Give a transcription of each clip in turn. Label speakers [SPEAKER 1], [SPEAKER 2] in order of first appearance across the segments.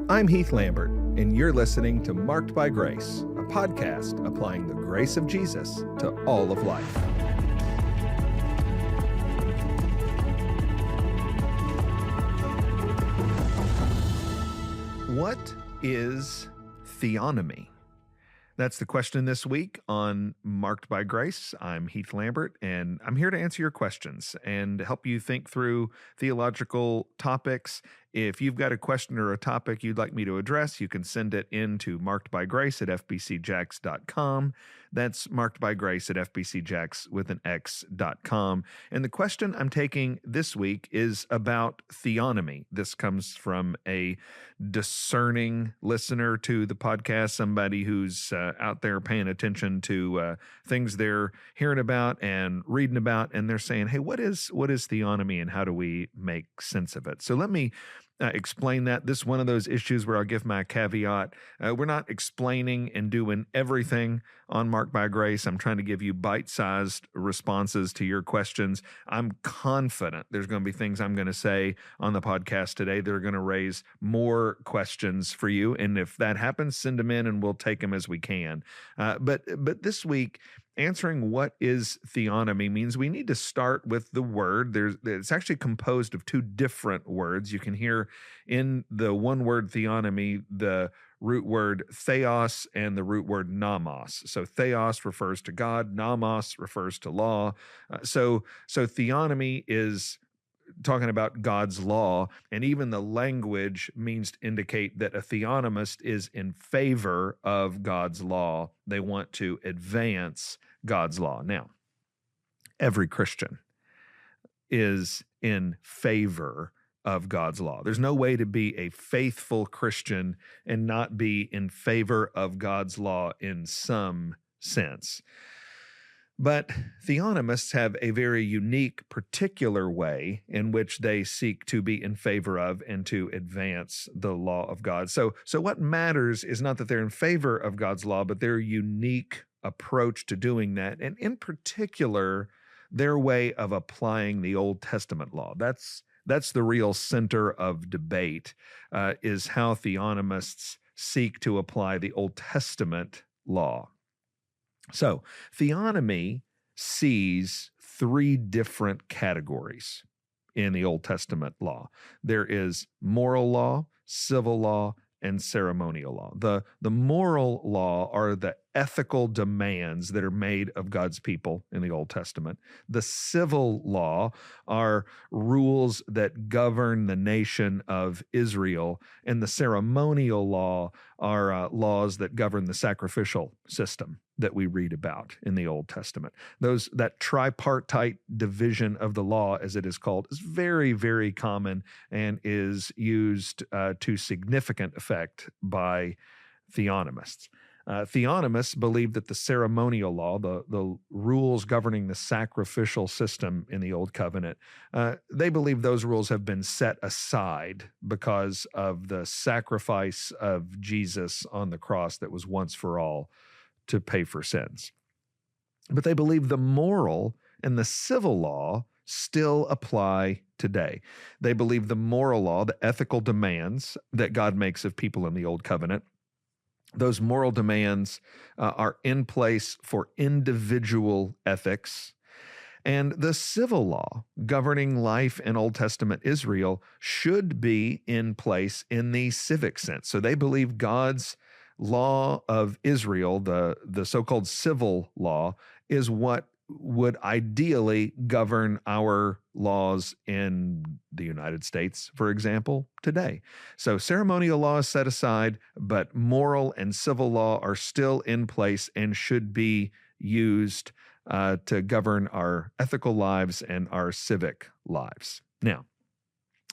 [SPEAKER 1] I'm Heath Lambert, and you're listening to Marked by Grace, a podcast applying the grace of Jesus to all of life. What is theonomy? That's the question this week on Marked by Grace. I'm Heath Lambert, and I'm here to answer your questions and help you think through theological topics. If you've got a question or a topic you'd like me to address, you can send it in to markedbygrace@fbcjax.com. That's markedbygrace@fbcjax.com. And the question I'm taking this week is about theonomy. This comes from a discerning listener to the podcast, somebody who's out there paying attention to things they're hearing about and reading about, and they're saying, hey, what is theonomy and how do we make sense of it? So let me explain that. This is one of those issues where I'll give my caveat. We're not explaining and doing everything on Marked by Grace. I'm trying to give you bite-sized responses to your questions. I'm confident there's going to be things I'm going to say on the podcast today that are going to raise more questions for you. And if that happens, send them in and we'll take them as we can. But this week, answering what is theonomy means we need to start with the word. It's actually composed of two different words. You can hear in the one word theonomy the root word theos and the root word nomos. So theos refers to God, nomos refers to law. So theonomy is talking about God's law, and even the language means to indicate that a theonomist is in favor of God's law. They want to advance God's law. Now, every Christian is in favor of God's law. There's no way to be a faithful Christian and not be in favor of God's law in some sense. But theonomists have a very unique, particular way in which they seek to be in favor of and to advance the law of God. So what matters is not that they're in favor of God's law, but their unique approach to doing that, and in particular, their way of applying the Old Testament law. That's the real center of debate, is how theonomists seek to apply the Old Testament law. So, theonomy sees three different categories in the Old Testament law. There is moral law, civil law, and ceremonial law. The moral law are the ethical demands that are made of God's people in the Old Testament. The civil law are rules that govern the nation of Israel, and the ceremonial law are laws that govern the sacrificial system that we read about in the Old Testament. That tripartite division of the law, as it is called, is very, very common and is used to significant effect by theonomists. Theonomists believe that the ceremonial law, the rules governing the sacrificial system in the Old Covenant, they believe those rules have been set aside because of the sacrifice of Jesus on the cross that was once for all to pay for sins. But they believe the moral and the civil law still apply today. They believe the moral law, the ethical demands that God makes of people in the Old Covenant, those moral demands are in place for individual ethics. And the civil law governing life in Old Testament Israel should be in place in the civic sense. So they believe God's law of Israel, the so-called civil law, is what would ideally govern our laws in the United States, for example, today. So ceremonial law is set aside, but moral and civil law are still in place and should be used to govern our ethical lives and our civic lives. Now,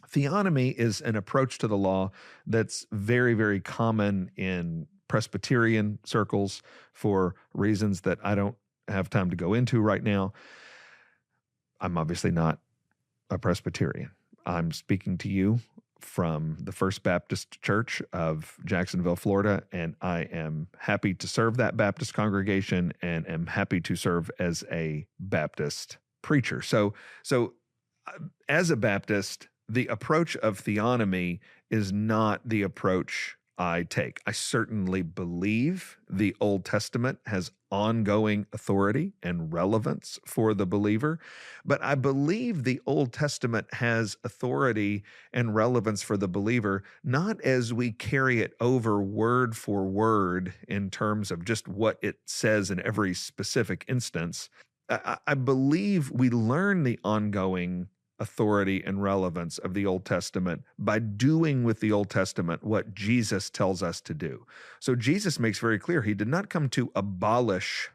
[SPEAKER 1] theonomy is an approach to the law that's very, very common in Presbyterian circles for reasons that I don't have time to go into right now. I'm obviously not a Presbyterian. I'm speaking to you from the First Baptist Church of Jacksonville, Florida, and I am happy to serve that Baptist congregation and am happy to serve as a Baptist preacher. So as a Baptist, the approach of theonomy is not the approach I take. I certainly believe the Old Testament has ongoing authority and relevance for the believer, but I believe the Old Testament has authority and relevance for the believer, not as we carry it over word for word in terms of just what it says in every specific instance. I believe we learn the ongoing authority and relevance of the Old Testament by doing with the Old Testament what Jesus tells us to do. So Jesus makes very clear he did not come to abolish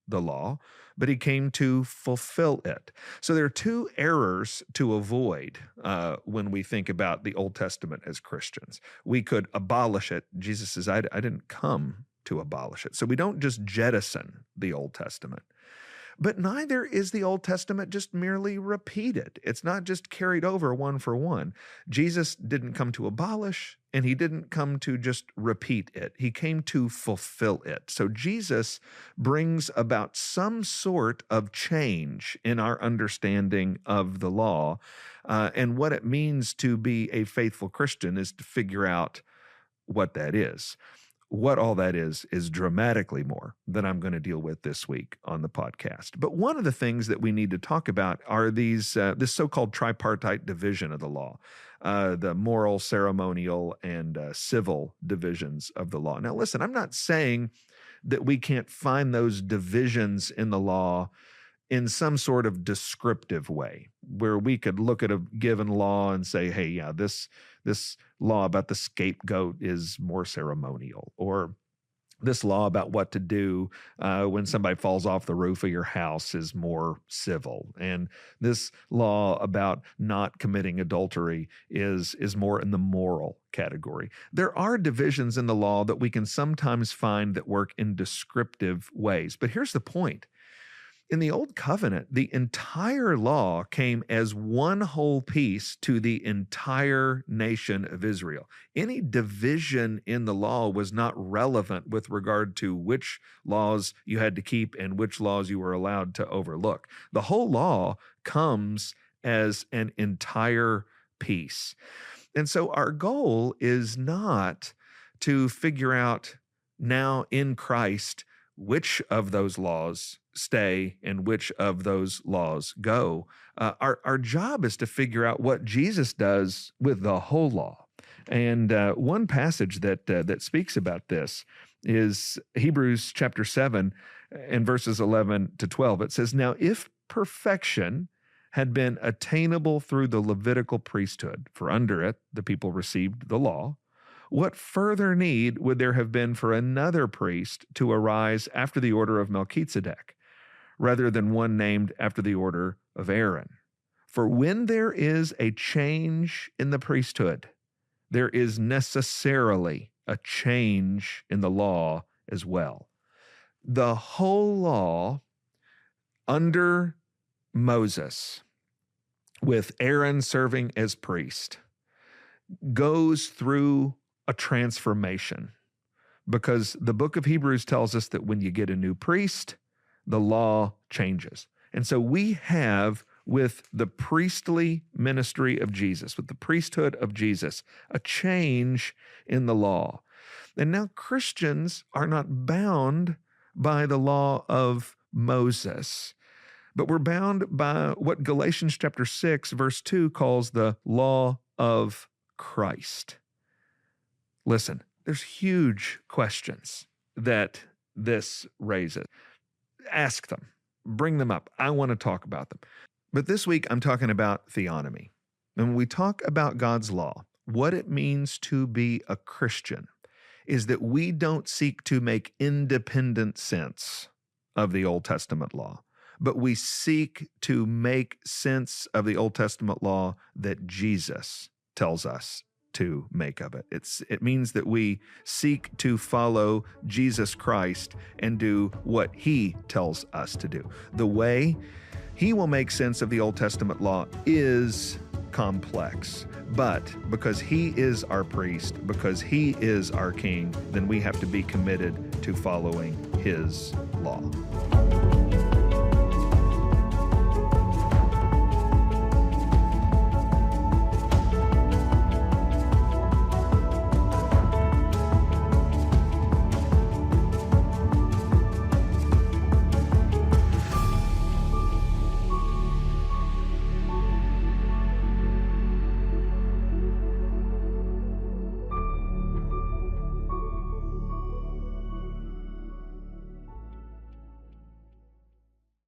[SPEAKER 1] the law, but he came to fulfill it. So there are two errors to avoid when we think about the Old Testament as Christians. We could abolish it. Jesus says, I didn't come to abolish it. So we don't just jettison the Old Testament. But neither is the Old Testament just merely repeated. It's not just carried over one for one. Jesus didn't come to abolish, and he didn't come to just repeat it. He came to fulfill it. So Jesus brings about some sort of change in our understanding of the law. And what it means to be a faithful Christian is to figure out what that is. What all that is dramatically more than I'm going to deal with this week on the podcast. But one of the things that we need to talk about are this so-called tripartite division of the law, the moral, ceremonial, and civil divisions of the law. Now, listen, I'm not saying that we can't find those divisions in the law in some sort of descriptive way, where we could look at a given law and say, hey, yeah, this law about the scapegoat is more ceremonial, or this law about what to do when somebody falls off the roof of your house is more civil, and this law about not committing adultery is more in the moral category. There are divisions in the law that we can sometimes find that work in descriptive ways, but here's the point. In the Old Covenant, the entire law came as one whole piece to the entire nation of Israel. Any division in the law was not relevant with regard to which laws you had to keep and which laws you were allowed to overlook. The whole law comes as an entire piece. And so our goal is not to figure out now in Christ which of those laws stay and which of those laws go. Our job is to figure out what Jesus does with the whole law. And one passage that speaks about this is Hebrews chapter 7 and verses 11 to 12. It says, "Now if perfection had been attainable through the Levitical priesthood, for under it the people received the law, what further need would there have been for another priest to arise after the order of Melchizedek, rather than one named after the order of Aaron? For when there is a change in the priesthood, there is necessarily a change in the law as well." The whole law under Moses, with Aaron serving as priest, goes through a transformation, because the book of Hebrews tells us that when you get a new priest, the law changes. And so we have, with the priestly ministry of Jesus, with the priesthood of Jesus, a change in the law. And now Christians are not bound by the law of Moses, but we're bound by what Galatians chapter 6, verse 2 calls the law of Christ. Listen, there's huge questions that this raises. Ask them, bring them up. I want to talk about them. But this week, I'm talking about theonomy. And when we talk about God's law, what it means to be a Christian is that we don't seek to make independent sense of the Old Testament law, but we seek to make sense of the Old Testament law that Jesus tells us to make of it. It means that we seek to follow Jesus Christ and do what he tells us to do. The way he will make sense of the Old Testament law is complex, but because he is our priest, because he is our king, then we have to be committed to following his law.